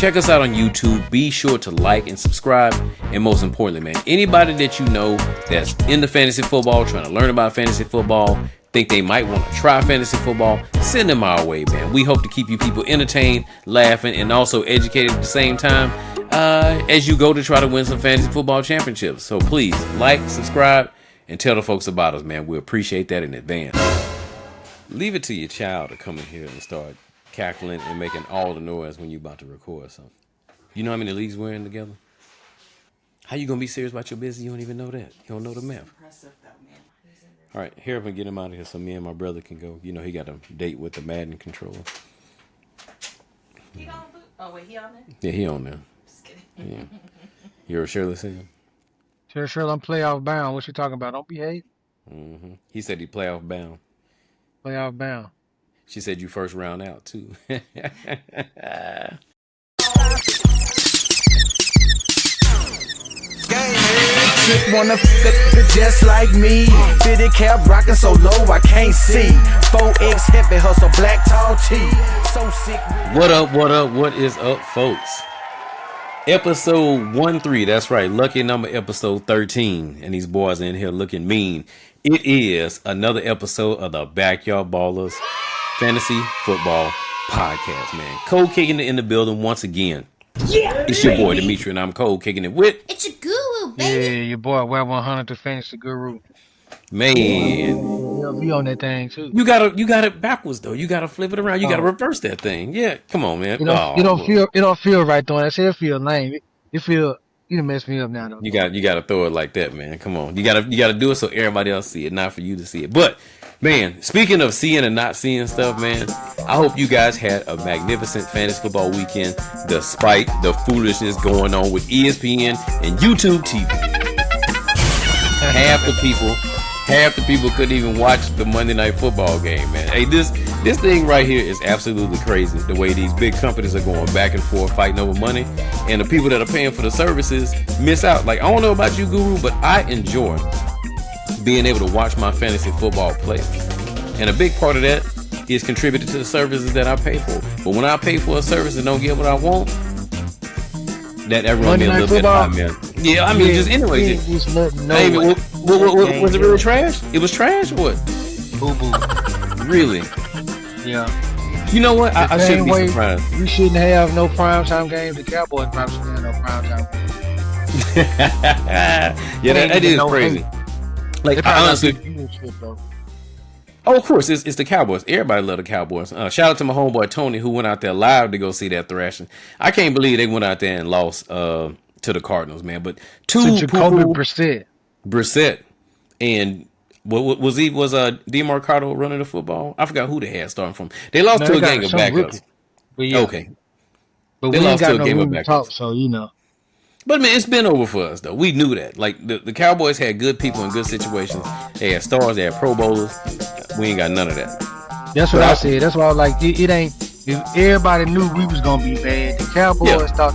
check us out on YouTube. Be sure to like and subscribe. And most importantly, man, anybody that you know that's into fantasy football, trying to learn about fantasy football, think they might want to try fantasy football, send them our way, man. We hope to keep you people entertained, laughing, and also educated at the same time as you go to try to win some fantasy football championships. So please like, subscribe, and tell the folks about us, man. We appreciate that in advance. Leave it to your child to come in here and start cackling and making all the noise when you're about to record something. You know how many leagues we're in together? How you gonna be serious about your business? You don't even know that. You don't know the math. All right, here up and get him out of here so me and my brother can go. You know he got a date with the Madden controller. He on? Oh wait, he on there? Yeah, he on there. Just kidding. Yeah. You heard Shirley say him? Shirley, I'm playoff bound. What you talking about? Don't behave. Mm-hmm. He said he playoff bound. Playoff bound. She said you first round out too. Chick wanna f just like me. Fitted cap rockin' so low I can't see. 4X heavy hustle, black tall tee. So sick. What up? What up? What is up, folks? Episode 13. That's right. Lucky number episode 13. And these boys in here looking mean. It is another episode of the Backyard Ballers Fantasy Football Podcast, man. Cole kicking it in the building once again. Yeah, it's your boy Dimitri, and I'm Cole kicking it with. It's your guru, baby. Yeah, your boy Web 100 to finish the guru. Man, He'll be on that thing too. you got it backwards though. You gotta flip it around. You gotta reverse that thing. Yeah, come on, man. It don't feel right though. I said it feel lame. You done messed me up now though. You gotta throw it like that, man. Come on. You gotta do it so everybody else see it, not for you to see it. But man, speaking of seeing and not seeing stuff, man, I hope you guys had a magnificent fantasy football weekend despite the foolishness going on with ESPN and YouTube TV. Half the people couldn't even watch the Monday Night Football game, man. Hey, this thing right here is absolutely crazy. The way these big companies are going back and forth fighting over money, and the people that are paying for the services miss out. Like, I don't know about you, Guru, but I enjoy being able to watch my fantasy football play. And a big part of that is contributed to the services that I pay for. But when I pay for a service and don't get what I want, that runs me a little bit high, man. Yeah, I mean, just anyway. Was it really trash? It was trash or what? Boo boo. Really? Yeah. You know what? I shouldn't be surprised. We shouldn't have no primetime games. The Cowboys probably shouldn't have no primetime games. Yeah, that is crazy. Like, honestly. Oh, of course, it's the Cowboys. Everybody love the Cowboys. Shout out to my homeboy Tony, who went out there live to go see that thrashing. I can't believe they went out there and lost to the Cardinals, man. But Jacoby Brissett, and was DeMarcado running the football? I forgot who they had starting from. They lost to a gang of backups. Okay, but they lost to a game of backups. So you know. But man, it's been over for us though. We knew that. Like the Cowboys had good people in good situations. They had stars. They had Pro Bowlers. We ain't got none of that. That's what I said. That's why I was like, it ain't. If everybody knew we was gonna be bad, the Cowboys thought.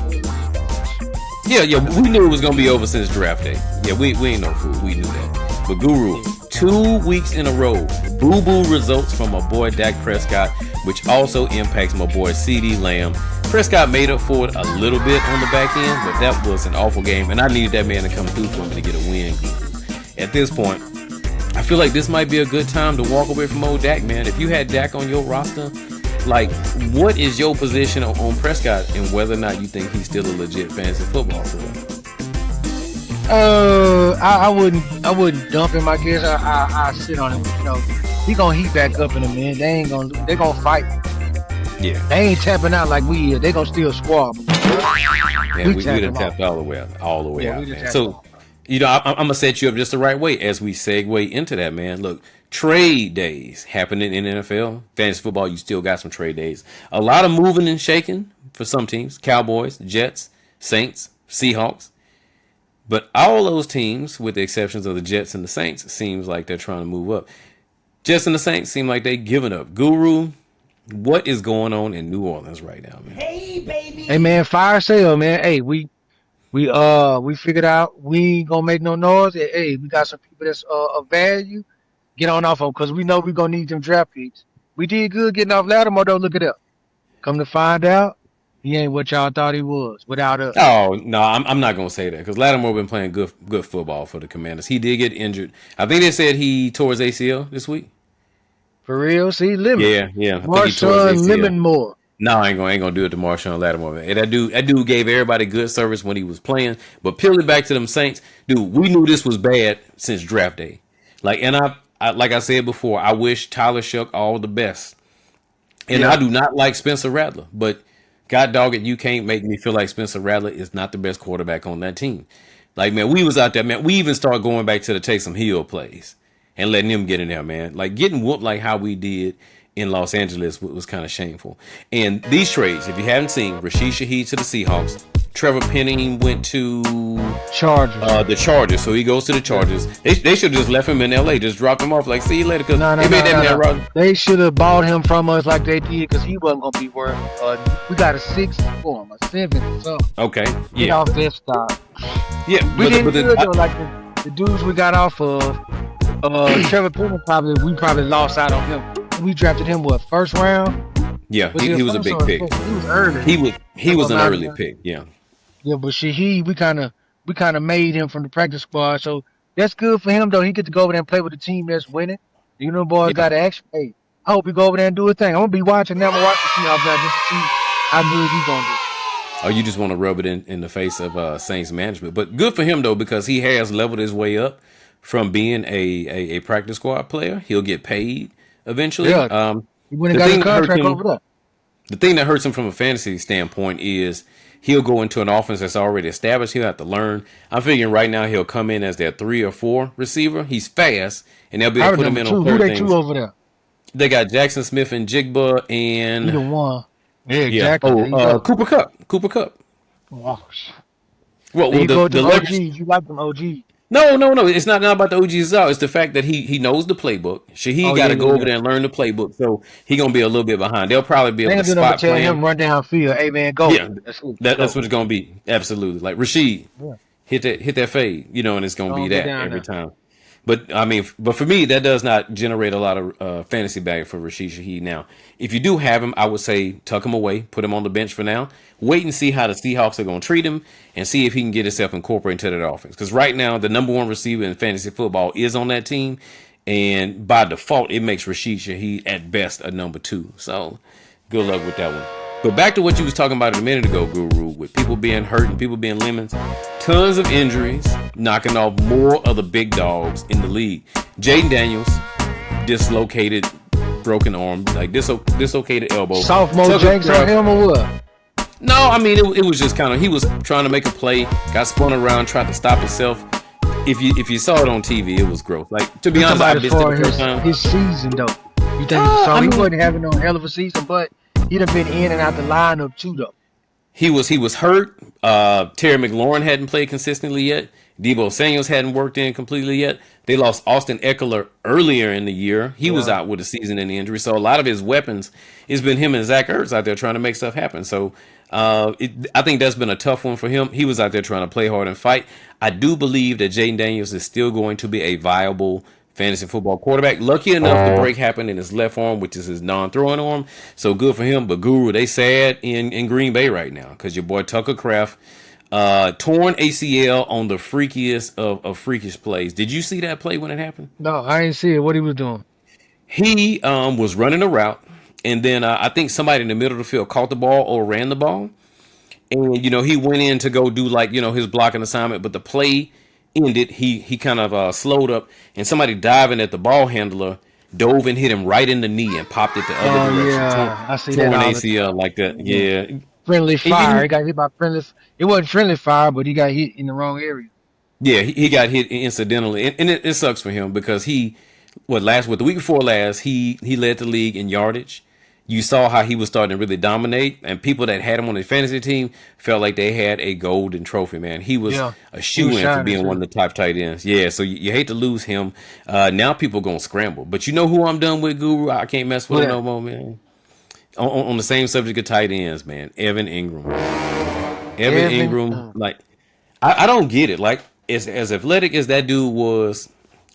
Yeah. We knew it was gonna be over since draft day. Yeah, we ain't no fool. We knew that. But Guru, 2 weeks in a row, boo-boo results from my boy Dak Prescott, which also impacts my boy CeeDee Lamb. Prescott made up for it a little bit on the back end, but that was an awful game, and I needed that man to come through for me to get a win. At this point, I feel like this might be a good time to walk away from old Dak, man. If you had Dak on your roster, like, what is your position on Prescott and whether or not you think he's still a legit fantasy football player? I wouldn't dump him. I guess I sit on him. You know, he gonna heat back up in a minute. They gonna fight. Yeah, they ain't tapping out like we is. They gonna still squab. Man, we done tapped all the way out, man. So, you know, I'm gonna set you up just the right way as we segue into that, man. Look, trade days happening in NFL fantasy football. You still got some trade days. A lot of moving and shaking for some teams: Cowboys, Jets, Saints, Seahawks. But all those teams, with the exceptions of the Jets and the Saints, seems like they're trying to move up. Jets and the Saints seem like they giving up. Guru, what is going on in New Orleans right now, man? Hey, baby. Hey, man, fire sale, man. Hey, we figured out we ain't gonna make no noise. Hey, we got some people that's of value. Get on off them because we know we're gonna need them draft picks. We did good getting off Lattimore, though. Look it up. Come to find out, He ain't what y'all thought he was without us. Oh no, I'm not gonna say that because Lattimore been playing good football for the Commanders. He did get injured. I think they said he tore his ACL this week. For real, see, Lemon. Yeah. I think he tore his Marshawn ACL. Lemon Moore. No, I ain't gonna do it to Marshawn Lattimore, man. And that dude gave everybody good service when he was playing. But peel it back to them Saints, dude. We knew this was bad since draft day. Like, and I like I said before, I wish Tyler Shough all the best. And Yeah. I do not like Spencer Rattler, but God dog it, you can't make me feel like Spencer Rattler is not the best quarterback on that team. Like, man, we was out there, man. We even started going back to the Taysom Hill plays and letting them get in there, man. Like getting whooped like how we did in Los Angeles was kind of shameful. And these trades, if you haven't seen, Rashid Shaheed to the Seahawks, Trevor Penning went to Chargers. the Chargers, so he goes to the Chargers. They should have just left him in L.A., just dropped him off, like, see you later, because they made that man run. They should have bought him from us like they did because he wasn't gonna be worth. We got a 6 for him, a 7. So Okay, get yeah, off this stock. yeah. We didn't but good though. Like the dudes we got off of, Trevor Penning we probably lost out on him. We drafted him first round. yeah, he was a big pick. He was early. He was an early pick, yeah. Yeah, but Shaheed, we kind of made him from the practice squad, so that's good for him though. He get to go over there and play with a team that's winning. You know, boys got to action. Hey, I hope he go over there and do his thing. I'm gonna be watching them. I'm gonna watch the Seahawks now just to see how good he's gonna do. Oh, you just want to rub it in the face of Saints management, but good for him though because he has leveled his way up from being a practice squad player. He'll get paid eventually. Yeah, he went and the got thing a that hurts contract him- over there. The thing that hurts him from a fantasy standpoint is he'll go into an offense that's already established. He'll have to learn. I'm figuring right now he'll come in as their 3 or 4 receiver. He's fast, and they'll be able to put him in on Who third they things. two over there? They got Jackson Smith and Jigba and Either one. Yeah, yeah. exactly. There you go. Cooper Kupp. Cooper Kupp. Wow. Well, There you go with the them leverage. OGs. You like them OGs. No. It's not about the OGs out. It's the fact that he knows the playbook. Shaheed got to go over there and learn the playbook, so he gonna be a little bit behind. They'll probably be They able ain't to gonna do spot tell plan. him run down field. Hey man, go. Yeah, That's it. that's Go. what it's gonna be. Absolutely, like Rashid, Yeah. hit that fade, and it's gonna be Don't get that down every there. time. But I mean, but for me, that does not generate a lot of fantasy value for Rashid Shaheed. Now, if you do have him, I would say tuck him away, put him on the bench for now. Wait and see how the Seahawks are going to treat him, and see if he can get himself incorporated into that offense. Because right now, the number 1 receiver in fantasy football is on that team, and by default, it makes Rashid Shaheed at best a number 2. So, good luck with that one. But back to what you was talking about a minute ago, Guru, with people being hurt and people being lemons. Tons of injuries, knocking off more of the big dogs in the league. Jaden Daniels, dislocated, broken arm, like dislocated elbow. Sophomore Tucker Jenks on Craft- him or what? No, I mean it was just kind of he was trying to make a play, got spun around, tried to stop himself. If you saw it on TV, it was gross. Like to be honest, I As missed it far the first time. his season though. You think I he mean- wasn't having no hell of a season, but he'd have been in and out the lineup too though. He was hurt. Terry McLaurin hadn't played consistently yet. Debo Samuels hadn't worked in completely yet. They lost Austin Eckler earlier in the year. He was out with a season-ending injury. So a lot of his weapons, it's been him and Zach Ertz out there trying to make stuff happen. So I think that's been a tough one for him. He was out there trying to play hard and fight. I do believe that Jaden Daniels is still going to be a viable fantasy football quarterback. Lucky enough, the break happened in his left arm, which is his non-throwing arm. So good for him. But Guru, they sad in Green Bay right now because your boy Tucker Kraft torn ACL on the freakiest of freakish plays. Did you see that play when it happened? No, I ain't see it. What he was doing? He was running a route, and then I think somebody in the middle of the field caught the ball or ran the ball. And, he went in to go do his blocking assignment, but the play ended. He kind of slowed up, and somebody diving at the ball handler dove and hit him right in the knee and popped it the other direction. Yeah, I see Torn that all the ACL like that. Yeah. friendly fire. didn't- He got hit by friendly. It wasn't friendly fire, but he got hit in the wrong area. Yeah, he got hit incidentally, and it sucks for him because the week before last, he led the league in yardage. You saw how he was starting to really dominate, and people that had him on the fantasy team felt like they had a golden trophy, man. He was Yeah. a He shoe was in for shining, being too. one of the top tight ends. Yeah, so you hate to lose him. Now people gonna scramble, but you know who I'm done with, Guru? I can't mess with Who him that? no more, man. On the same subject of tight ends, man. Evan Ingram. Evan Ingram, like I don't get it. Like as athletic as that dude was,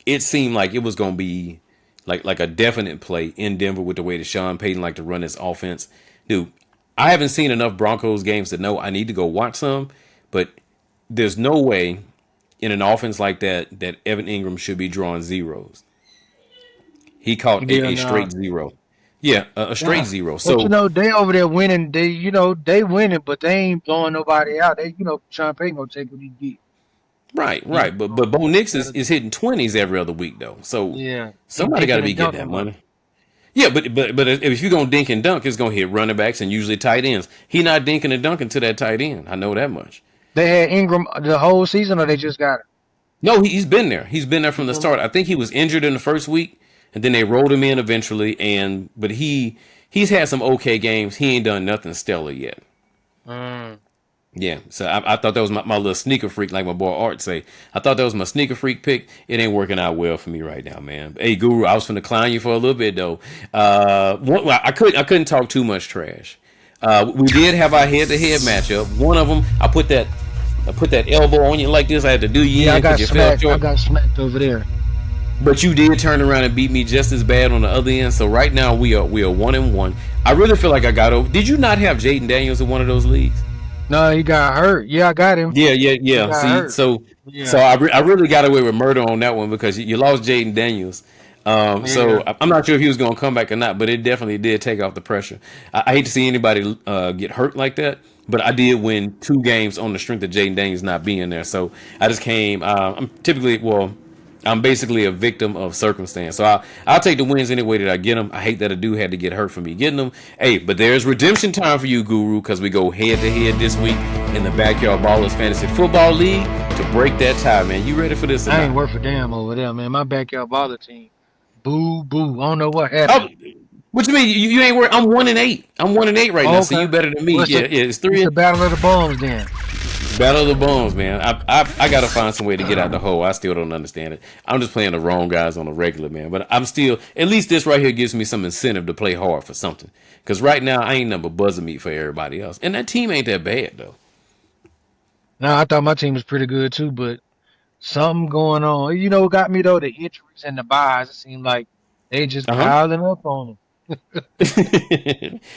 it seemed like it was gonna be like a definite play in Denver with the way that Sean Payton liked to run his offense. Dude, I haven't seen enough Broncos games to know I need to go watch some, but there's no way in an offense like that Evan Ingram should be drawing zeros. He caught a straight zero. Yeah, a straight zero. But So they over there winning. They winning, but they ain't blowing nobody out. Sean Payton gonna take what he get. right. But Bo Nix is hitting 20s every other week though. So Yeah, somebody got to be getting that money. Yeah, but if you're gonna dink and dunk, it's gonna hit running backs and usually tight ends. He not dinking and dunking to that tight end. I know that much. They had Ingram the whole season, or they just got it. No, he's been there. He's been there from the start. I think he was injured in the first week, and then they rolled him in eventually. But he's had some okay games. He ain't done nothing stellar yet. Yeah, so I thought that was my little sneaker freak, like my boy Art say. I thought that was my sneaker freak pick. It ain't working out well for me right now, man. Hey, Guru, I was finna clown you for a little bit though. I couldn't talk too much trash. We did have our head-to-head matchup. One of them, I put that elbow on you like this. I had to do you. Yeah, I got smacked over there. But you did turn around and beat me just as bad on the other end. So right now we are 1-1. I really feel like I got over. Did you not have Jaden Daniels in one of those leagues? No, he got hurt. Yeah, I got him. Yeah. See, so I really got away with murder on that one because you lost Jaden Daniels. So I'm not sure if he was going to come back or not, but it definitely did take off the pressure. I hate to see anybody get hurt like that, but I did win 2 games on the strength of Jaden Daniels not being there. So I just came. I'm basically a victim of circumstance. So I'll take the wins any way that I get them. I hate that a dude had to get hurt for me getting them. Hey, but there's redemption time for you, Guru, because we go head-to-head this week in the Backyard Ballers Fantasy Football League to break that tie, man. You ready for this? I ain't worth a damn over there, man. My Backyard Baller team. Boo, boo. I don't know what happened. What you mean? You ain't worth? I'm 1-8. I'm 1-8 right now, so you better than me. Well, it's 3. It's the Battle of the Bones then. Battle of the Bones, man. I gotta find some way to get out the hole. I still don't understand it. I'm just playing the wrong guys on the regular, man. But I'm still, at least this right here gives me some incentive to play hard for something. Because right now I ain't nothing but buzzer meat for everybody else, and that team ain't that bad though. No, I thought my team was pretty good too, but something going on. What got me though? The injuries and the buys. It seemed like they just piling up on them.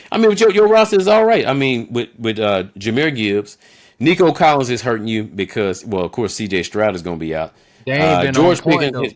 I mean, with your roster is all right. I mean, with Jahmyr Gibbs. Nico Collins is hurting you because, well, of course, C.J. Stroud is going to be out. They ain't been George on point, Pickens.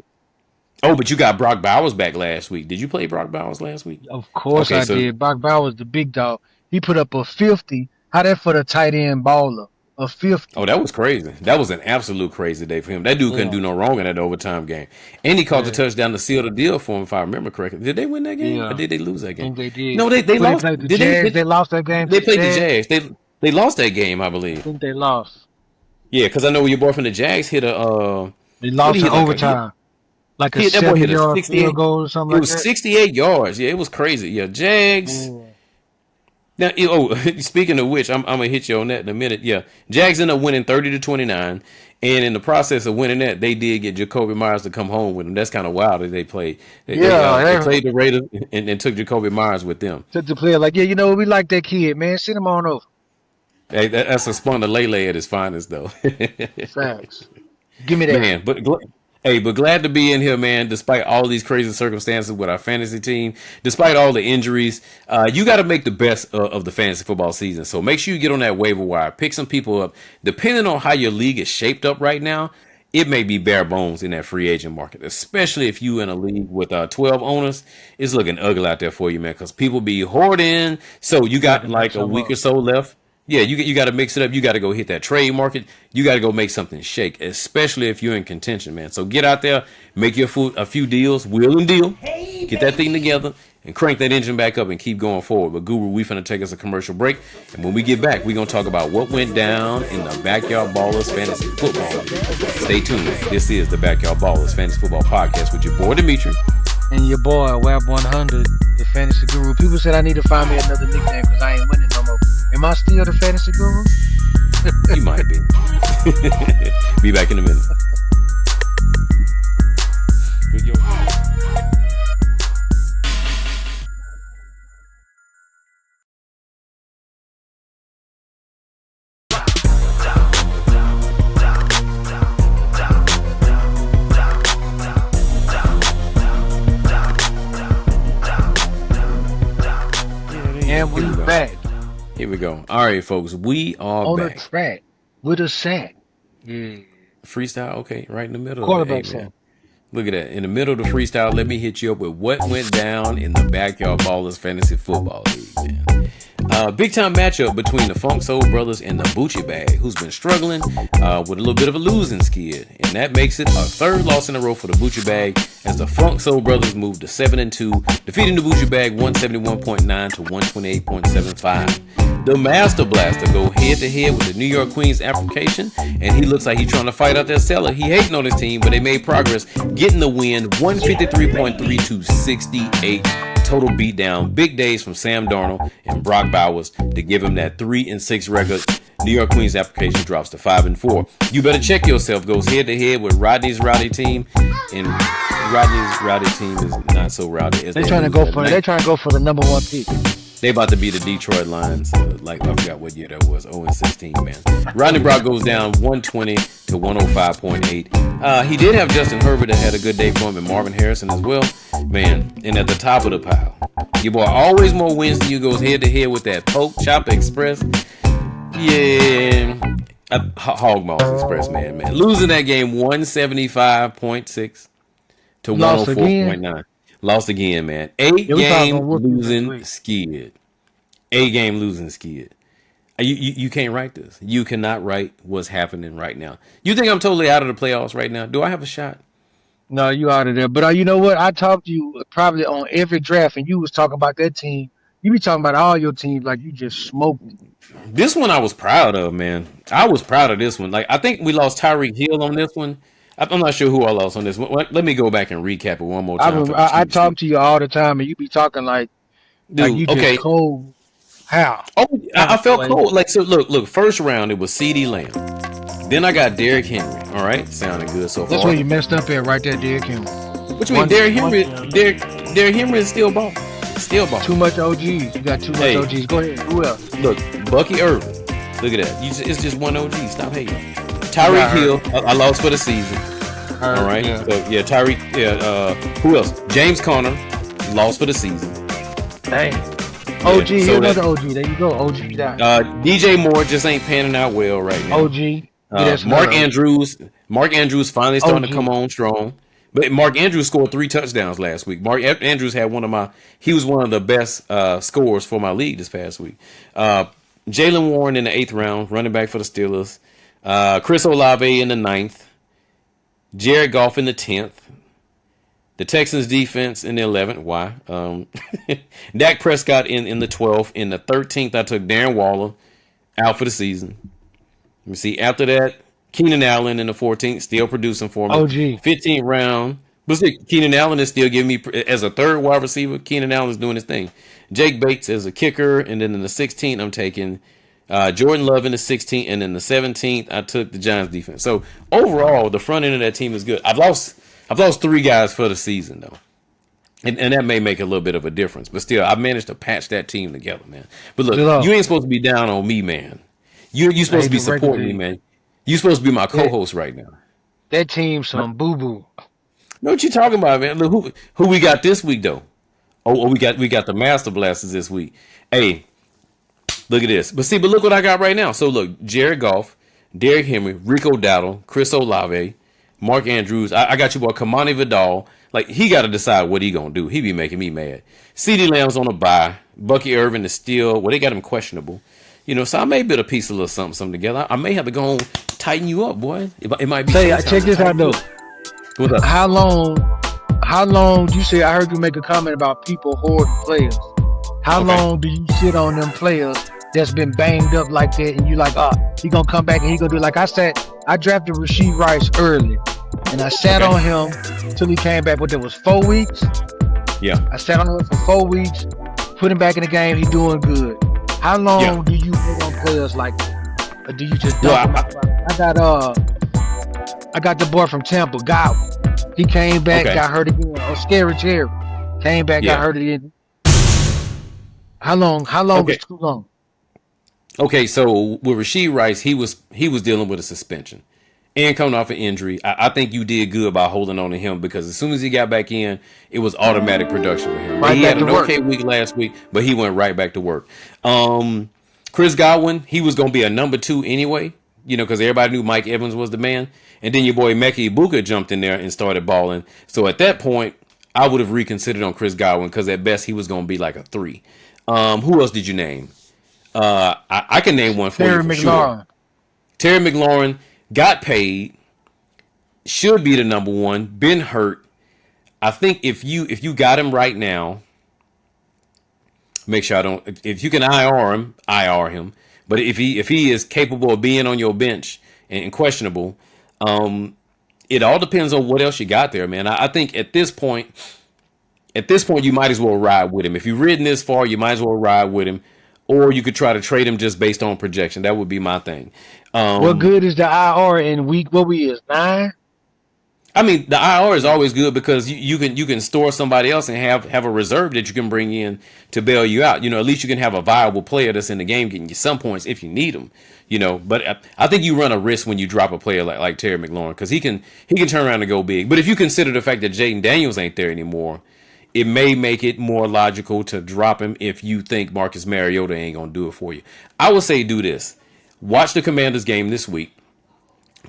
Oh, but you got Brock Bowers back last week. Did you play Brock Bowers last week? Of course I did. Brock Bowers, the big dog. He put up a 50. How that for the tight end baller? A 50. Oh, that was crazy. That was an absolute crazy day for him. That dude couldn't do no wrong in that overtime game. And he caught the touchdown to seal the deal for him, if I remember correctly. Did they win that game? Or did they lose that game? I think they did. No, they lost. They lost that game. They played the Jags. They lost that game, I believe. I think they lost. Yeah, because I know your boy from the Jags hit a. They lost in overtime. Like a 70-yard field goal or something like that. It was 68 yards. Yeah, it was crazy. Yeah, Jags. Now, speaking of which, I'm gonna hit you on that in a minute. Yeah, Jags ended up winning 30-29, and in the process of winning that, they did get Jacoby Myers to come home with them. That's kind of wild that they played. They played the Raiders and took Jacoby Myers with them. Took the player like, we like that kid, man. Send him on over. Hey, that's a Splenda Lele at his finest, though. Facts. Give me that, man. But glad to be in here, man. Despite all these crazy circumstances with our fantasy team, despite all the injuries, you got to make the best of the fantasy football season. So make sure you get on that waiver wire, pick some people up. Depending on how your league is shaped up right now, it may be bare bones in that free agent market, especially if you in a league with 12 owners. It's looking ugly out there for you, man, because people be hoarding. So you got like a week or so left. Yeah, you got to mix it up. You got to go hit that trade market. You got to go make something shake, especially if you're in contention, man. So get out there, make your a few deals, wheel and deal, get that thing together, and crank that engine back up and keep going forward. But Guru, we finna take us a commercial break, and when we get back, we're gonna talk about what went down in the Backyard Ballers Fantasy Football League. Stay tuned. This is the Backyard Ballers Fantasy Football Podcast with your boy Dimitri and your boy WAP100, the Fantasy Guru. People said I need to find me another nickname because I ain't winning no more. Am I still the Fantasy Guru? You might be. Be back in a minute. And we back. Here we go. All right, folks. We are On the back. track with a sack. Yeah. Freestyle. Okay, right in the middle of Quarterback it. Hey, man. sack. Look at that. In the middle of the freestyle, let me hit you up with what went down in the Backyard Ballers Fantasy Football League, man. Big time matchup between the Funk Soul Brothers and the Bucci Bag, who's been struggling with a little bit of a losing skid. And that makes it a third loss in a row for the Bucci Bag as the Funk Soul Brothers move to 7-2, defeating the Bucci Bag 171.9 to 128.75. The Master Blaster go head to head with the New York Queens application, and he looks like he's trying to fight out their seller. He hating on his team, but they made progress, getting the win 153.3 to 68. Total beatdown. Big days from Sam Darnold and Brock Bowers to give him that 3-6 record. New York Queens application drops to 5-4. You better check yourself. Goes head to head with Rodney's rowdy team, and Rodney's rowdy team is not so rowdy as They're trying to go for the number 1 pick. They about to be the Detroit Lions. Like I forgot what year that was. 0-16, man. Rodney Brock goes down 120 to 105.8. He did have Justin Herbert that had a good day for him, and Marvin Harrison as well, man. And at the top of the pile, your boy always more wins than you. Goes head to head with that Poke Chop Express. Yeah, Hog Moss Express, man. Losing that game 175.6 to 104.9. Lost again, man. 8-game losing skid. 8-game losing skid. You can't write this. You cannot write what's happening right now. You think I'm totally out of the playoffs right now? Do I have a shot? No, you out of there. But you know what? I talked to you probably on every draft, and you was talking about that team. You be talking about all your teams like you just smoked it. This one I was proud of, man. I was proud of this one. Like I think we lost Tyreek Hill on this one. I'm not sure who I lost on this one. Let me go back and recap it one more time. I talk to you all the time, and you be talking like you just cold. How? Oh, I felt cold. Like so. Look. First round it was CeeDee Lamb. Then I got Derrick Henry. All right, sounding good so far. That's where you messed up at right there, Derrick Henry. What you mean, Derrick Henry? Derrick Henry is still ball. Still ball. Too much OGs. You got too much OGs. Go ahead. Who else? Look, Bucky Irvin. Look at that. It's just one OG. Stop hating. Tyreek Hill. I lost for the season. All right. Yeah. So yeah, Tyreek. Yeah. Who else? James Conner lost for the season. Dang. OG. Yeah, so another OG. There you go. OG down. DJ Moore just ain't panning out well right now. OG. Mark Andrews. Mark Andrews finally starting to come on strong. But Mark Andrews scored 3 touchdowns last week. Mark Andrews had he was one of the best scorers for my league this past week. Jaylen Warren in the 8th round, running back for the Steelers. Chris Olave in the 9th. Jared Goff in the 10th. The Texans defense in the 11th. Why? Dak Prescott in the 12th. In the 13th, I took Darren Waller out for the season. Let me see. After that, Keenan Allen in the 14th, still producing for me. OG. 15th round. But see, Keenan Allen is still giving me, as a third wide receiver, Keenan Allen is doing his thing. Jake Bates as a kicker. And then in the 16th, I'm taking Jordan Love in the 16th. And then the 17th, I took the Giants defense. So overall, the front end of that team is good. I've lost 3 guys for the season, though. And that may make a little bit of a difference. But still, I managed to patch that team together, man. But look, you ain't supposed to be down on me, man. You supposed to be supporting me, man. You supposed to be my co-host right now. That team's some boo-boo. Know what you talking about, man? Look, who we got this week, though? Oh, we got the Master Blasters this week. Hey, look at this. But look what I got right now. So look, Jared Goff, Derrick Henry, Rico Dowdle, Chris Olave, Mark Andrews. I got you boy, Kamani Vidal. Like, he got to decide what he going to do. He be making me mad. CeeDee Lamb's on a bye. Bucky Irvin is still, they got him questionable. So I may build a piece of little something together. I may have to go and tighten you up, boy. It might be. Check this out, though. What's up? How long you say, I heard you make a comment about people hoarding players. How long do you sit on them players that's been banged up like that and you like, he gonna come back and he gonna do like I drafted Rashee Rice early and I sat on him till he came back, but there was 4 weeks. Yeah. I sat on him for 4 weeks, put him back in the game, he doing good. How long do you put on players like that? Or do you just dump them out? I got the boy from Tampa, Gow. He came back, got hurt again. Scary Terry. Came back, got hurt again. How long is too long? Okay, so with Rashee Rice, he was dealing with a suspension and coming off an injury. I think you did good by holding on to him because as soon as he got back in, it was automatic production for him. He had an okay week last week, but he went right back to work. Chris Godwin, he was going to be a number 2 anyway, because everybody knew Mike Evans was the man. And then your boy Mekhi Ibuka jumped in there and started balling. So at that point, I would have reconsidered on Chris Godwin because at best he was going to be like a 3. Who else did you name? I can name one for Terry you for McLaurin. sure. Terry McLaurin got paid, should be the number 1, been hurt. I think if you got him right now, make sure I don't. If you can IR him. But if he is capable of being on your bench and questionable, it all depends on what else you got there, man. I think at this point, you might as well ride with him. If you've ridden this far, you might as well ride with him, or you could try to trade him just based on projection. That would be my thing. What good is the IR in week? What we is 9? I mean, the IR is always good because you can store somebody else and have a reserve that you can bring in to bail you out. At least you can have a viable player that's in the game getting you some points if you need them. But I think you run a risk when you drop a player like Terry McLaurin because he can turn around and go big. But if you consider the fact that Jaden Daniels ain't there anymore, it may make it more logical to drop him if you think Marcus Mariota ain't gonna do it for you. I would say do this: watch the Commanders game this week.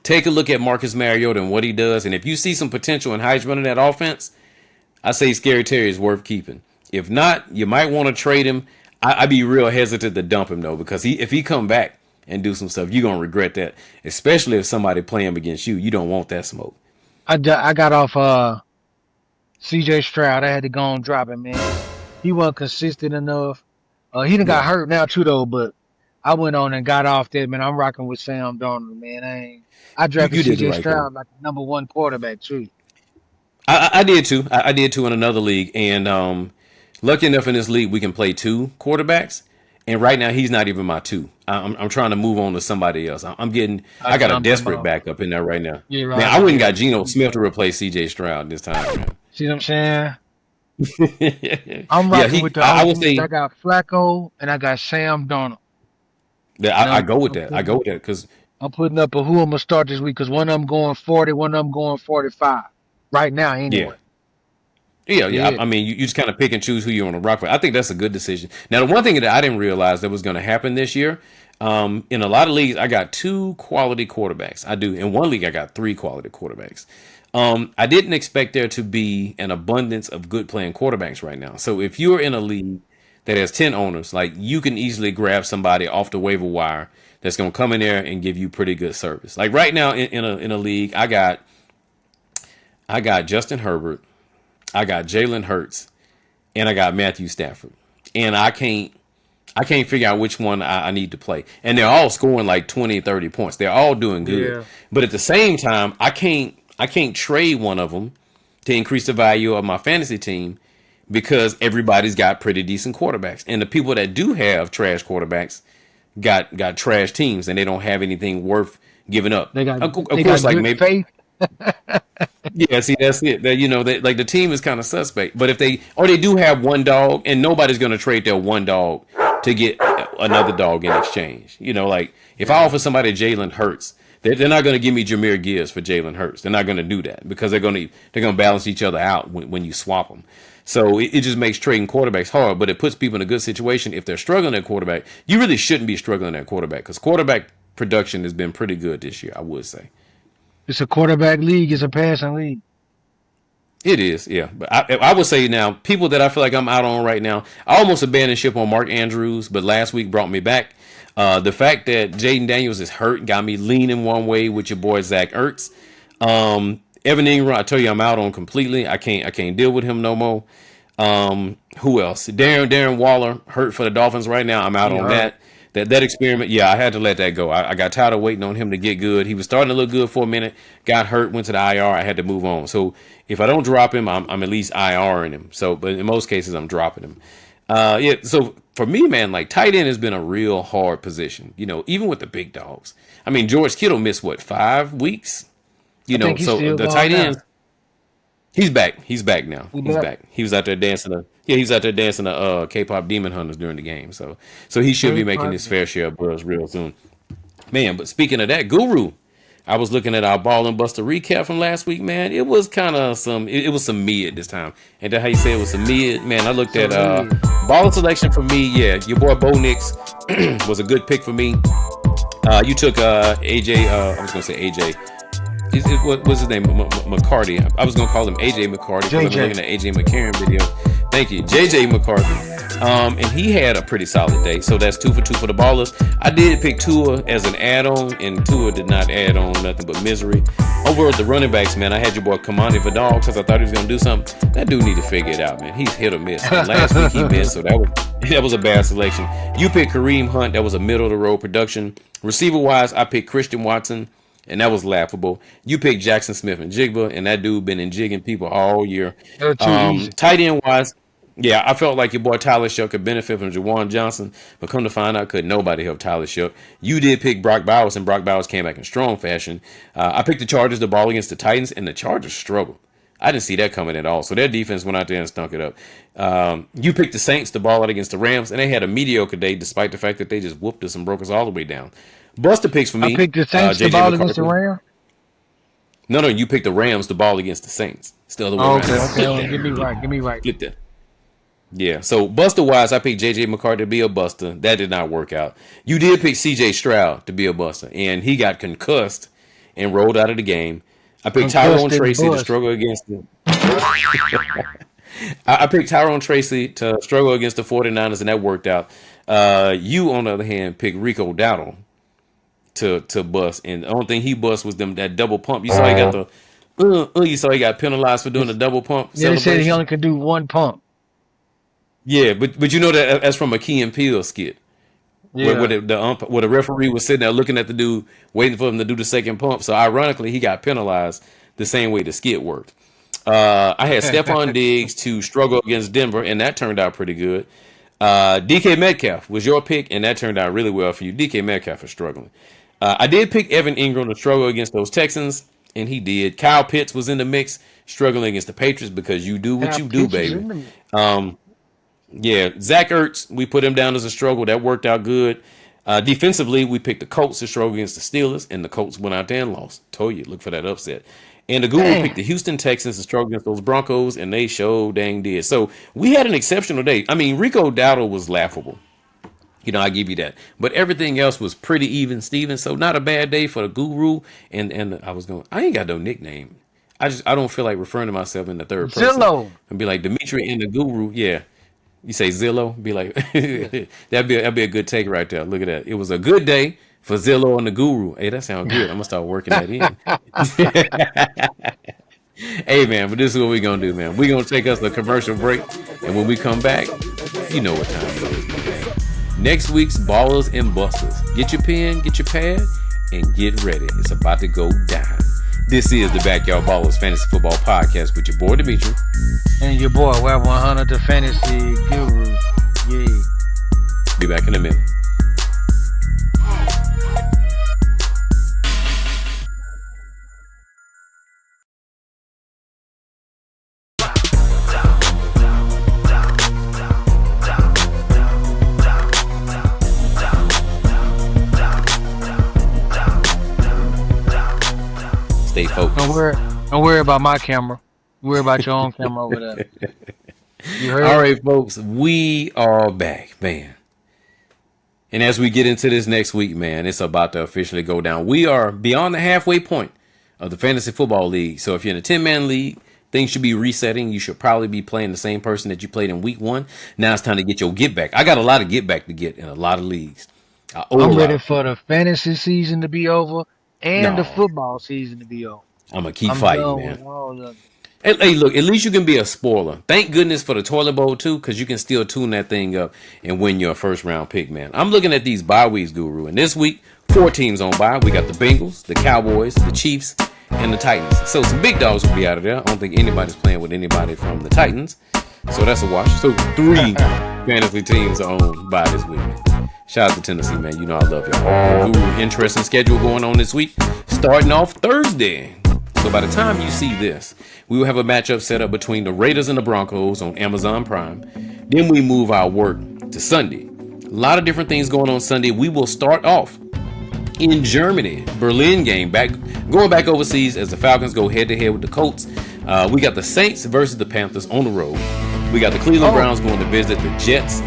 Take a look at Marcus Mariota and what he does, and if you see some potential in Heisman in that offense, I say Scary Terry is worth keeping. If not, you might want to trade him. I'd be real hesitant to dump him though, because if he come back and do some stuff, you're gonna regret that. Especially if somebody play him against you, you don't want that smoke. I got off C.J. Stroud. I had to go and drop him, man. He wasn't consistent enough. He done got hurt now too though, but I went on and got off that, man. I'm rocking with Sam Darnold, man. I drafted C.J. Stroud like the number 1 quarterback too. I did too. I did too in another league, and lucky enough in this league we can play 2 quarterbacks. And right now he's not even my 2. I'm trying to move on to somebody else. I got a desperate backup in there right now. Yeah, right. Man, I wouldn't got Geno Smith to replace C.J. Stroud this time. Man. See what I'm saying? I'm rocking with the. I got Flacco and I got Sam Darnold. Yeah, I go with that. I go with that because I'm putting up who I'm gonna start this week because one of them going 40, one of them going 45 right now. Anyway. Yeah. I mean, you just kind of pick and choose who you want to rock with. I think that's a good decision. Now, the one thing that I didn't realize that was going to happen this year, in a lot of leagues, I got 2 quality quarterbacks. I do. In one league, I got 3 quality quarterbacks. I didn't expect there to be an abundance of good playing quarterbacks right now. So if you're in a league that has 10 owners, like you can easily grab somebody off the waiver wire that's going to come in there and give you pretty good service. Like right now in a league, I got Justin Herbert, I got Jalen Hurts, and I got Matthew Stafford. And I can't figure out which one I need to play. And they're all scoring like 20, 30 points. They're all doing good. Yeah. But at the same time, I can't trade one of them to increase the value of my fantasy team because everybody's got pretty decent quarterbacks. And the people that do have trash quarterbacks got trash teams, and they don't have anything worth giving up. They got maybe faith. Yeah, see, that's it. That like the team is kind of suspect. But if they do have one dog, and nobody's going to trade their one dog to get another dog in exchange. Like if I offer somebody Jalen Hurts, they're not going to give me Jahmyr Gibbs for Jalen Hurts. They're not going to do that because they're going to balance each other out when you swap them. So it just makes trading quarterbacks hard, but it puts people in a good situation. If they're struggling at quarterback, you really shouldn't be struggling at quarterback because quarterback production has been pretty good this year, I would say. It's a quarterback league. It's a passing league. It is, yeah. But I would say now, people that I feel like I'm out on right now, I almost abandoned ship on Mark Andrews, but last week brought me back. The fact that Jaden Daniels is hurt got me leaning one way with your boy Zach Ertz. Evan Ingram, I tell you, I'm out on completely. I can't deal with him no more. Who else? Darren Waller hurt for the Dolphins right now. I'm out on that. That experiment, yeah, I had to let that go. I got tired of waiting on him to get good. He was starting to look good for a minute, got hurt, went to the IR. I had to move on. So if I don't drop him, I'm at least IRing him. So, but in most cases, I'm dropping him. Yeah. So for me, man, like tight end has been a real hard position. Even with the big dogs. I mean, George Kittle missed 5 weeks. So the tight ends. He's back. He's back now. He's back. He was out there dancing. He's out there dancing the K-pop Demon Hunters during the game. So he should be making his fair share of buzz real soon. Man, but speaking of that, Guru, I was looking at our Ball and Buster recap from last week, man. It was kind of it was some mid this time. And that's how you say it was some mid, man. I looked at baller selection for me. Yeah, your boy Bo Nix was a good pick for me. You took AJ. I was gonna say AJ. What was his name? McCarty. I was gonna call him AJ McCarty because I've been looking at AJ McCarron video. Thank you, JJ McCarthy. And he had a pretty solid day. So that's 2 for 2 for the ballers. I did pick Tua as an add-on, and Tua did not add on nothing but misery. Over at the running backs, man, I had your boy Kamani Vidal because I thought he was gonna do something. That dude need to figure it out, man. He's hit or miss. And last week he missed, so that was a bad selection. You picked Kareem Hunt. That was a middle of the road production. Receiver wise, I picked Christian Watson, and that was laughable. You picked Jackson Smith and Jigba, and that dude been in jigging people all year. Tight end wise, yeah, I felt like your boy Tyler Shuck could benefit from Jawan Johnson, but come to find out, could nobody help Tyler Shuck. You did pick Brock Bowers, and Brock Bowers came back in strong fashion. I picked the Chargers to ball against the Titans, and the Chargers struggled. I didn't see that coming at all. So their defense went out there and stunk it up. You picked the Saints to ball out against the Rams, and they had a mediocre day despite the fact that they just whooped us and broke us all the way down. Buster picks for me. I picked the Saints to ball against the Rams? No, you picked the Rams to ball against the Saints. Still the way around. Okay. Give me right. Flip that. Yeah, so Buster wise, I picked J.J. McCarthy to be a Buster. That did not work out. You did pick C.J. Stroud to be a Buster, and he got concussed and rolled out of the game. I picked Tyrone Tracy to struggle against him. I picked Tyrone Tracy to struggle against the 49ers, and that worked out. You, on the other hand, picked Rico Dowdle to bust, and the only thing he bust was that double pump. You saw he got you saw he got penalized for doing the double pump. Yeah, they said he only could do one pump. Yeah, but you know that's from a Key and Peele skit. Yeah. Where the referee was sitting there looking at the dude, waiting for him to do the second pump. So ironically, he got penalized the same way the skit worked. I had Stephon Diggs to struggle against Denver, and that turned out pretty good. DK Metcalf was your pick, and that turned out really well for you. DK Metcalf is struggling. I did pick Evan Ingram to struggle against those Texans, and he did. Kyle Pitts was in the mix, struggling against the Patriots because you do what you do, baby. Yeah, Zach Ertz, we put him down as a struggle. That worked out good. Defensively, we picked the Colts to struggle against the Steelers, and the Colts went out there and lost. Told you, look for that upset. And the Guru picked the Houston Texans to struggle against those Broncos, and they sure dang did. So we had an exceptional day. I mean, Rico Dowdle was laughable. You know, I give you that. But everything else was pretty even, Steven. So not a bad day for the Guru. And I ain't got no nickname. I don't feel like referring to myself in the third person. Zillow. And be like Dimitri and the Guru. Yeah. You say Zillow, be like, that'd be a good take right there. Look at that. It was a good day for Zillow and the Guru. Hey, that sounds good. I'm gonna start working that in. Hey man, but this is what we're gonna do, man. We're gonna take us a commercial break, and when we come back, you know what time it is, man. Next week's Ballers and Busters. Get your pen, get your pad, and get ready. It's about to go down. This is the Backyard Ballers Fantasy Football Podcast with your boy Dimitri. And your boy, Web 100, the Fantasy Guru. Yeah. Be back in a minute. Stay focused. Don't worry about my camera. Worry about your own camera over there. You heard? All right, folks, we are back, man. And as we get into this next week, man, it's about to officially go down. We are beyond the halfway point of the Fantasy Football League. So if you're in a 10-man league, things should be resetting. You should probably be playing the same person that you played in week 1. Now it's time to get your get back. I got a lot of get back to get in a lot of leagues. I'm ready for the fantasy season to be over and the football season to be over. I'm going to keep fighting, man. Hey, look, at least you can be a spoiler. Thank goodness for the toilet bowl, too, because you can still tune that thing up and win your first-round pick, man. I'm looking at these bye weeks, Guru, and this week, 4 teams on bye. We got the Bengals, the Cowboys, the Chiefs, and the Titans. So some big dogs will be out of there. I don't think anybody's playing with anybody from the Titans, so that's a wash. So 3 fantasy teams are on bye this week, man. Shout out to Tennessee, man. You know I love y'all. Guru, interesting schedule going on this week. Starting off Thursday. So by the time you see this, we will have a matchup set up between the Raiders and the Broncos on Amazon Prime. Then we move our work to Sunday. A lot of different things going on Sunday. We will start off In Germany, Berlin game, going back overseas as the Falcons go head-to-head with the Colts. We got the Saints versus the Panthers on the road. We got the Cleveland Browns going to visit the Jets.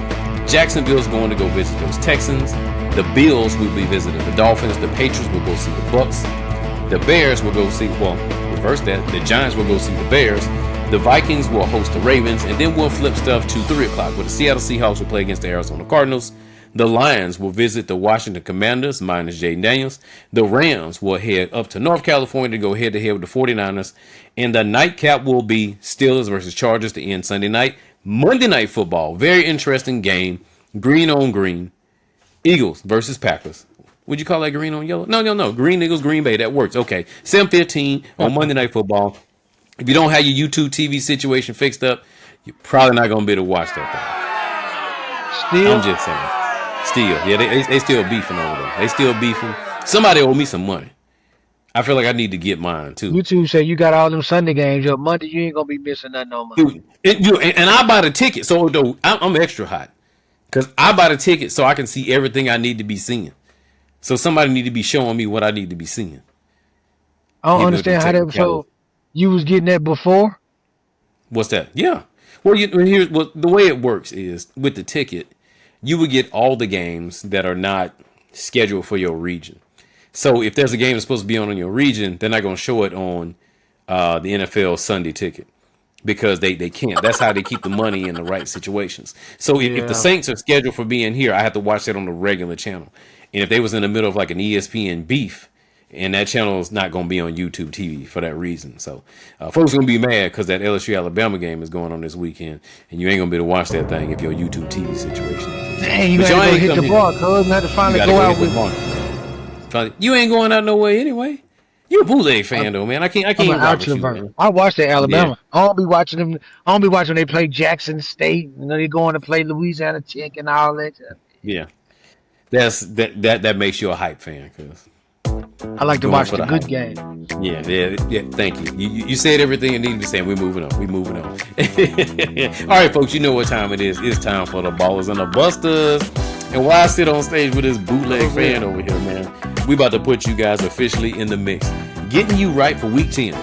Jacksonville's going to go visit those Texans. The Bills will be visiting the Dolphins. The Patriots will go see the Bucks. The Bears will go see, reverse that. The Giants will go see the Bears. The Vikings will host the Ravens. And then we'll flip stuff to 3 o'clock where the Seattle Seahawks will play against the Arizona Cardinals. The Lions will visit the Washington Commanders, minus Jaden Daniels. The Rams will head up to North California to go head-to-head with the 49ers. And the nightcap will be Steelers versus Chargers to end Sunday night. Monday Night Football, very interesting game. Green on green. Eagles versus Packers. Would you call that green on yellow? No. Green Eagles, Green Bay. That works. Okay. 7:15 on Monday Night Football. If you don't have your YouTube TV situation fixed up, you're probably not going to be able to watch that thing. Still? I'm just saying. Still. Yeah, they still beefing over there. They still beefing. Somebody owe me some money. I feel like I need to get mine, too. YouTube say you got all them Sunday games up. Monday, you ain't going to be missing nothing on Monday. Dude, and I buy the ticket, so though I'm extra hot. Because I buy the ticket so I can see everything I need to be seeing. So somebody need to be showing me what I need to be seeing. I don't understand how that. So you was getting that before? What's that? Yeah. Well, the way it works is with the ticket, you would get all the games that are not scheduled for your region. So if there's a game that's supposed to be on in your region, they're not going to show it on the NFL Sunday ticket because they can't. That's how they keep the money in the right situations. So if the Saints are scheduled for being here, I have to watch that on the regular channel. And if they was in the middle of like an ESPN beef, and that channel is not going to be on YouTube TV for that reason. So folks going to be mad because that LSU Alabama game is going on this weekend, and you ain't going to be able to watch that thing if your YouTube TV situation is. Dang, you got to go hit the bar, cuz. You had to finally go out with. You ain't going out nowhere anyway. You a bootleg fan though, man. I can't rock with you. I watched that Alabama. Yeah. I don't be watching them. I don't be watching when they play Jackson State. You know, they going to play Louisiana Tech and all that. Yeah, that makes you a hype fan, cuz. I like to watch the good game. Yeah. Thank you. You said everything you needed to say. We're moving on. All right, folks. You know what time it is. It's time for the Ballers and the Busters. And why I sit on stage with this bootleg fan over here, man? We about to put you guys officially in the mix, getting you right for week 10.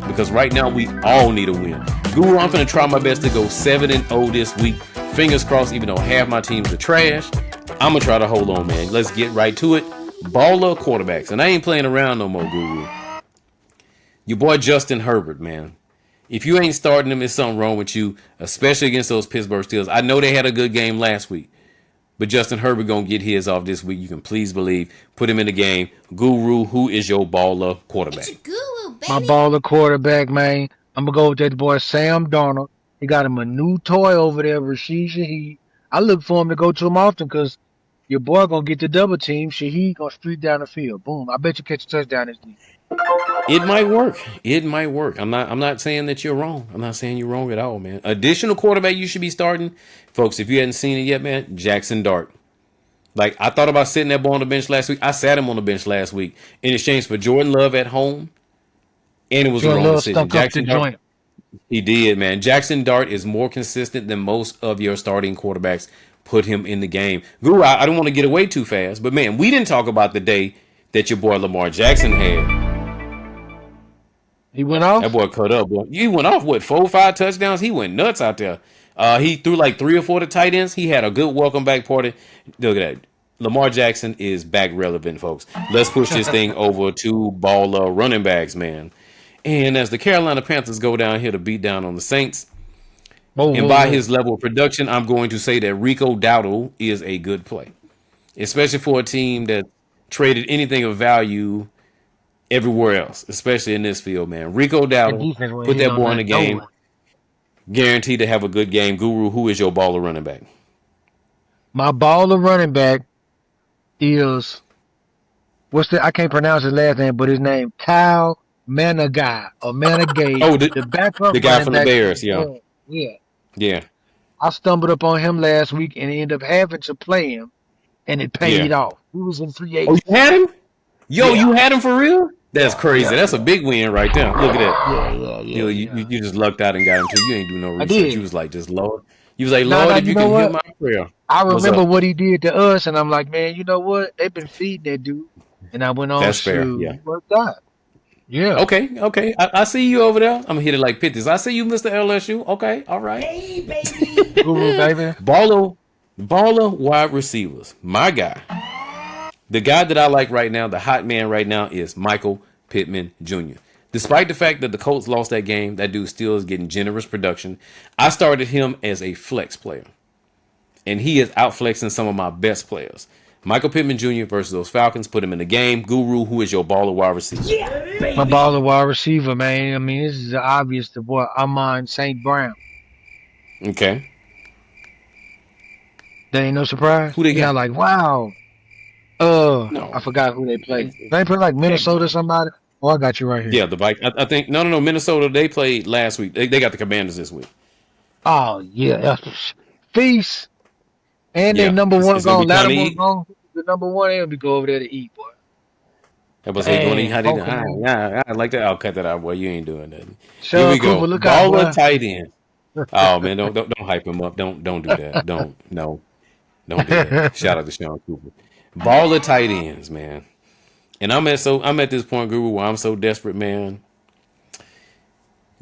Because right now we all need a win. Guru, I'm gonna try my best to go 7-0 this week. Fingers crossed. Even though half my teams are trash, I'm gonna try to hold on, man. Let's get right to it. Baller quarterbacks, and I ain't playing around no more, Guru. Your boy Justin Herbert, man. If you ain't starting him, there's something wrong with you, especially against those Pittsburgh Steelers. I know they had a good game last week, but Justin Herbert gonna get his off this week. You can please believe. Put him in the game. Guru, who is your baller quarterback? It's Guru, baby. My baller quarterback, man. I'm gonna go with that boy Sam Darnold. He got him a new toy over there, Rashid Shaheed. I look for him to go to him often because your boy gonna get the double team. Shaheed gonna streak down the field. Boom! I bet you catch a touchdown this week. It might work. I'm not saying that you're wrong. I'm not saying you're wrong at all, man. Additional quarterback you should be starting, folks. If you hadn't seen it yet, man, Jackson Dart. Like I thought about sitting that boy on the bench last week. I sat him on the bench last week in exchange for Jordan Love at home, and it was the wrong decision. Jackson Dart. He did, man. Jackson Dart is more consistent than most of your starting quarterbacks. Put him in the game. Guru, I don't want to get away too fast, but man, we didn't talk about the day that your boy Lamar Jackson had. He went off? That boy cut up, boy. He went off, 4 or 5 touchdowns? He went nuts out there. He threw like 3 or 4 to tight ends. He had a good welcome back party. Look at that. Lamar Jackson is back relevant, folks. Let's push this thing over to baller running backs, man. And as the Carolina Panthers go down here to beat down on the Saints, his level of production, I'm going to say that Rico Dowdle is a good play, especially for a team that traded anything of value everywhere else, especially in this field, man. Rico Dowdle, put that boy in the game. Guaranteed to have a good game. Guru, who is your baller running back? My baller running back is I can't pronounce his last name, but his name Kyle Managai or Managay. the backup, the guy from the Bears, Yeah. I stumbled up on him last week and ended up having to play him, and it paid off. He was in free agency. Oh, you had him? You had him for real? That's crazy. That's a big win right there. Look at that. Yeah. You just lucked out and got him too. You ain't do no research. You was like, just Lord. You was like, Lord, if you can hear my prayer. I remember what he did to us, and I'm like, man, you know what? They've been feeding that dude. and I went on That's fair. Yeah. shoot. Worked out. Yeah. Okay. I see you over there. I'm gonna hit it like 50s. I see you, Mr. LSU. Okay, all right. Hey, baby. Guru, baby. Baller wide receivers. My guy. The guy that I like right now, the hot man right now, is Michael Pittman Jr. Despite the fact that the Colts lost that game, that dude still is getting generous production. I started him as a flex player, and he is outflexing some of my best players. Michael Pittman Jr. versus those Falcons. Put him in the game. Guru, who is your baller wide receiver? Yeah, baby. My baller wide receiver, man. I mean, this is obvious to what I'm on St. Brown. Okay. That ain't no surprise. Who they You're got? not like, wow. No. I forgot who they played. They play like Minnesota or somebody. Oh, I got you right here. Yeah, the Vikings. I think no. Minnesota. They played last week. They got the Commanders this week. Oh yeah, feast. And Yeah, then number it's one gonna gone. be time to Lattimore eat. gone. The number one, they'll be go over there to eat, boy. I was say, going to eat how they do. Pokemon. I like that. I'll cut that out, boy. You ain't doing nothing. Here we Sean go. Cooper, look out, Baller boy. tight end. Oh man, don't hype him up. Don't do that. Don't do that. Shout out to Sean Cooper. Baller tight ends, man. And I'm at this point, Guru, where I'm so desperate, man.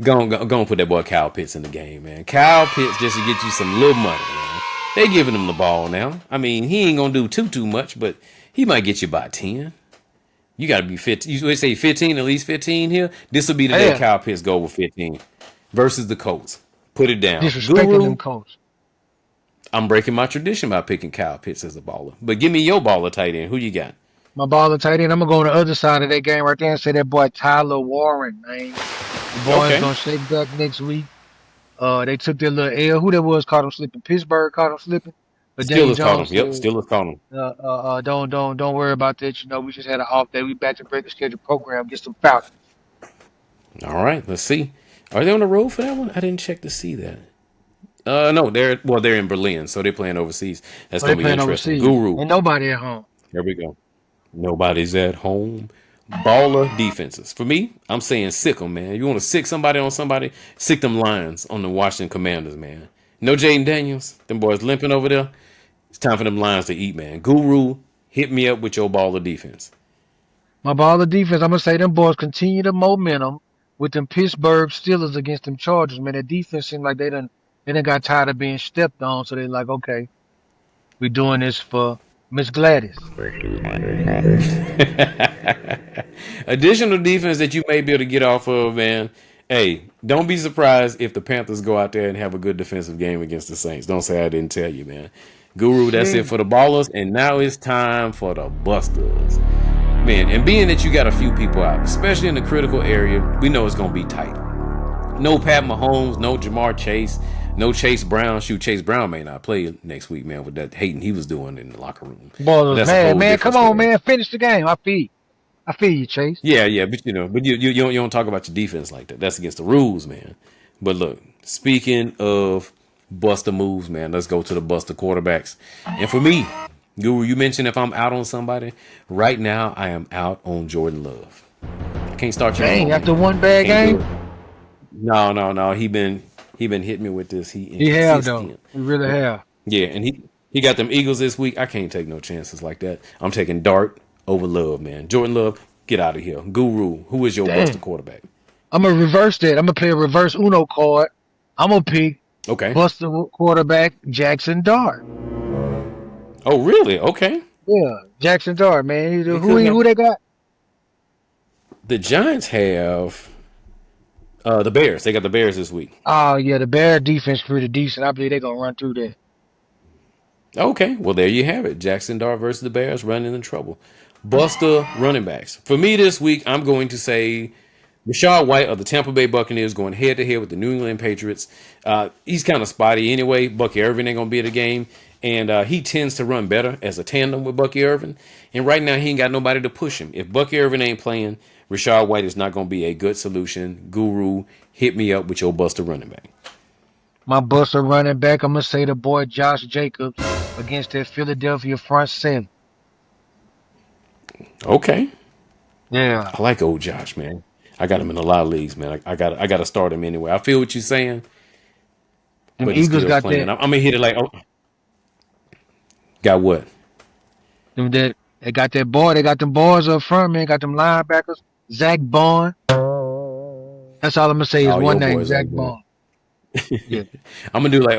Go on put that boy Kyle Pitts in the game, man. Kyle Pitts just to get you some little money, man. They giving him the ball now. I mean, he ain't gonna do too much, but he might get you by 10. You got to be 15. You would say 15, at least 15 here. This will be the day Yeah. Kyle Pitts go with 15 versus the Colts. Put it down. Disrespecting Guru, them coach. I'm breaking my tradition by picking Kyle Pitts as a baller. But give me your baller tight end. Who you got? My baller tight end. I'm gonna go on the other side of that game right there and say that boy Tyler Warren, man. The boys Okay. gonna shake back next week. They took their little L. Who that was caught him slipping? Pittsburgh caught him slipping. But Daniel Steelers caught Jones him. Yep, said, Steelers caught him. don't worry about that. You know, we just had an off day. We back to break the schedule program. Get some Falcons. All right, let's see. Are they on the road for that one? I didn't check to see that. No, they're in Berlin, so they're playing overseas. That's So they gonna be playing interesting. overseas. Guru, Ain't nobody at home. here we go. Nobody's at home. Baller defenses. For me, I'm saying sick them, man. You want to sick somebody on somebody? Sick them Lions on the Washington Commanders, man. No Jaden Daniels. Them boys limping over there. It's time for them Lions to eat, man. Guru, hit me up with your baller defense. My baller defense, I'm gonna say them boys continue the momentum with them Pittsburgh Steelers against them Chargers. Man, that defense seemed like they done got tired of being stepped on, so they like, okay, we doing this for Miss Gladys. Additional defense that you may be able to get off of, man. Hey, don't be surprised if the Panthers go out there and have a good defensive game against the Saints. Don't say I didn't tell you, man. Guru, that's it for the ballers. And now it's time for the busters. Man, and being that you got a few people out, especially in the critical area, we know it's going to be tight. No Pat Mahomes, no Jamar Chase, no Chase Brown. Shoot, Chase Brown may not play next week, man, with that hating he was doing in the locker room. Boy, That's a whole man, different come on, story. man, finish the game. I feel you, Chase. Yeah, but you don't talk about your defense like that. That's against the rules, man. But look, speaking of buster moves, man, let's go to the buster quarterbacks. And for me, Guru, you mentioned if I'm out on somebody, right now I am out on Jordan Love. I can't start you. Dang, after one bad game, No. He been hitting me with this. he have though. He really have. Yeah, and he got them Eagles this week. I can't take no chances like that. I'm taking Dart over Love, man. Jordan Love, get out of here. Guru, who is your buster quarterback? I'm gonna reverse that. I'm gonna play a reverse Uno card. I'm gonna pick Okay. buster quarterback Jackson Dart. Oh, really? Okay. Yeah, Jackson Dart, man. could Who they got? The Giants have the Bears. They got the Bears this week. Oh yeah, the Bear defense pretty decent. I believe they're gonna run through that. Okay, well there you have it. Jackson Dart versus the Bears running in trouble. Buster running backs. For me this week, I'm going to say Rashad White of the Tampa Bay Buccaneers going head to head with the New England Patriots. He's kind of spotty anyway. Bucky Irvin ain't gonna be at the game, and he tends to run better as a tandem with Bucky Irvin. And right now he ain't got nobody to push him. If Bucky Irvin ain't playing, Rashad White is not gonna be a good solution. Guru, hit me up with your Buster running back. My buster running back, I'm gonna say the boy Josh Jacobs against that Philadelphia front seven. Okay. Yeah. I like old Josh, man. I got him in a lot of leagues, man. I got to start him anyway. I feel what you're saying, Them but he's Eagles still got playing. that. I'm gonna hit it like, got what? That They got that boy. They got them boys up front, man. Got them linebackers. Zach Bond. That's all I'm gonna say is Oh, one your name, boy's Zach like that. Bond. Yeah, I'm gonna do like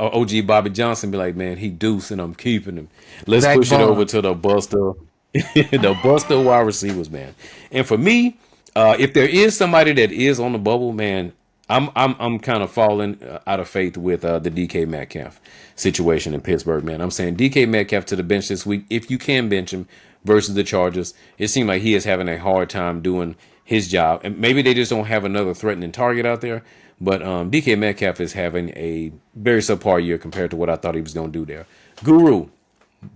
OG Bobby Johnson. Be like, man, he deuce and I'm keeping him. Let's Zach push it over Bond. to the Buster, the Buster wide receivers, man. And for me, if there is somebody that is on the bubble, man, I'm kind of falling out of faith with the DK Metcalf situation in Pittsburgh, man. I'm saying DK Metcalf to the bench this week if you can bench him versus the Chargers. It seemed like he is having a hard time doing his job, and maybe they just don't have another threatening target out there. But DK Metcalf is having a very subpar year compared to what I thought he was going to do there. Guru,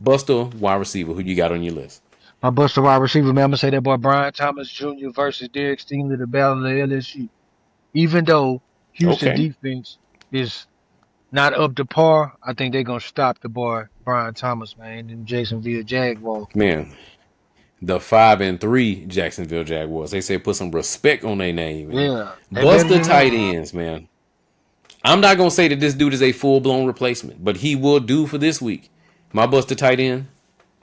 Buster, wide receiver, who you got on your list? My Buster wide receiver, man. I'm gonna say that boy Brian Thomas Jr. versus Derek Stingley, the battle of the LSU. Even though Houston Okay, defense is not up to par, I think they're gonna stop the boy Brian Thomas, man, and Jacksonville Jaguars. man. The 5-3 Jacksonville Jaguars. They say put some respect on their name, man. Yeah, they better Buster than them. tight ends, man. I'm not gonna say that this dude is a full blown replacement, but he will do for this week. My Buster tight end,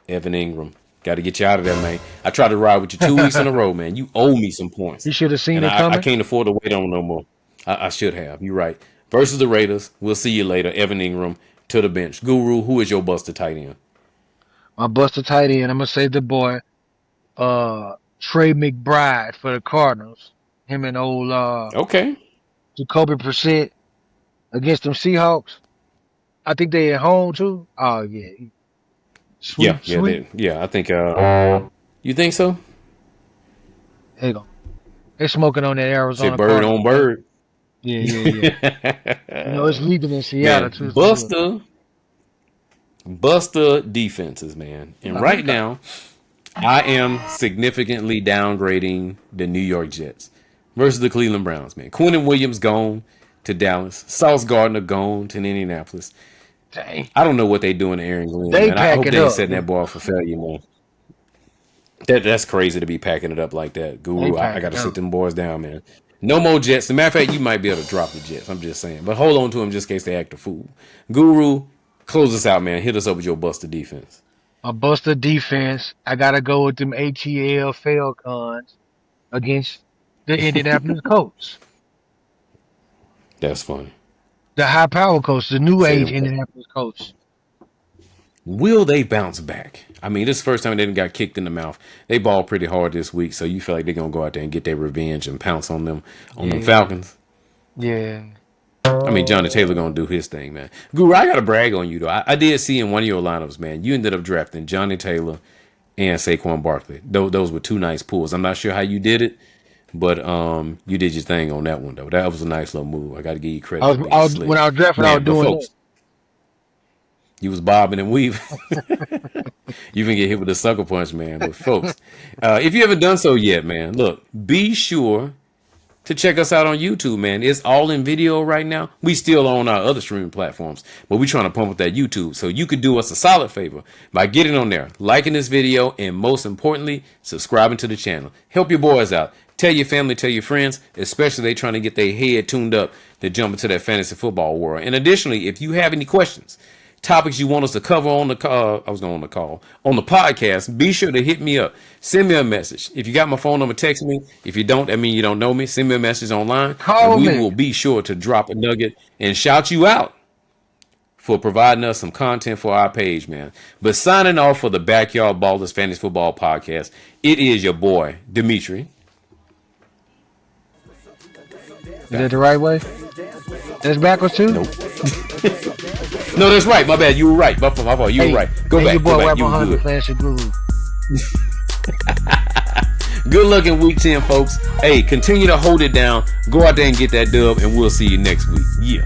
Evan Ingram. Got to get you out of there, man. I tried to ride with you 2 weeks in a row, man. You owe me some points, You should have seen and it I coming. can't afford to wait on no more. I should have. You're right. Versus the Raiders. We'll see you later. Evan Ingram to the bench. Guru, who is your Buster tight end? My Buster tight end, I'm gonna say the boy Trey McBride for the Cardinals. Him and old Okay. Jacoby Brissett against them Seahawks. I think they at home too. Oh yeah, Yeah, sweet. I think. You think so? There you go. They smoking on that Say Arizona bird Cardinals, on man. bird. Yeah, yeah, yeah. You know it's legal in Seattle Man, too. So Buster defenses, man. And right now, I am significantly downgrading the New York Jets versus the Cleveland Browns, man. Quentin Williams gone to Dallas. Sauce Gardner gone to Indianapolis. dang, I don't know what they doing to Aaron Glenn, they man. I pack hope it they ain't up. setting that ball for failure, man. That's crazy to be packing it up like that. They Guru, I pack got it to sit up. them boys down, man. No more Jets. As a matter of fact, you might be able to drop the Jets. I'm just saying. But hold on to them just in case they act a fool. Guru, close us out, man. Hit us up with your Buster defense. A Buster defense. I gotta go with them ATL Falcons against the Indianapolis Colts. That's funny. The high power coach, the new Say age them. Indianapolis coach. Will they bounce back? I mean, this is the first time they didn't got kicked in the mouth. They balled pretty hard this week, so you feel like they're gonna go out there and get their revenge and pounce on them Yeah, Falcons. yeah. I mean, Johnny Taylor gonna do his thing, man. Guru, I gotta brag on you though. I did see in one of your lineups, man. You ended up drafting Johnny Taylor and Saquon Barkley. Those were 2 nice pulls. I'm not sure how you did it, but you did your thing on that one though. That was a nice little move. I got to give you credit I for was, being I was slick, when I was drafting, I was man. But doing folks, that. you was bobbing and weaving. You can get hit with a sucker punch, man. But folks, if you haven't done so yet, man, look, be sure to check us out on YouTube, man. It's all in video right now. We still on our other streaming platforms, but we trying to pump up that YouTube. So you could do us a solid favor by getting on there, liking this video, and most importantly, subscribing to the channel. Help your boys out. Tell your family, tell your friends, especially they trying to get their head tuned up to jump into that fantasy football world. And additionally, if you have any questions, topics you want us to cover on the on the podcast, be sure to hit me up. Send me a message. If you got my phone number, text me. If you don't, I mean you don't know me. Send me a message online, Call and we me. will be sure to drop a nugget and shout you out for providing us some content for our page, man. But signing off for the Backyard Ballers Fantasy Football Podcast, it is your boy Dimitri. Is that the right way? That's backwards too. Nope. No, that's right. My bad. You were right. My fault. You were right. Go hey, back. your boy Go back. Web You were 100 good. Flash and Guru. Good luck in week 10, folks. Hey, continue to hold it down. Go out there and get that dub, and we'll see you next week. Yeah.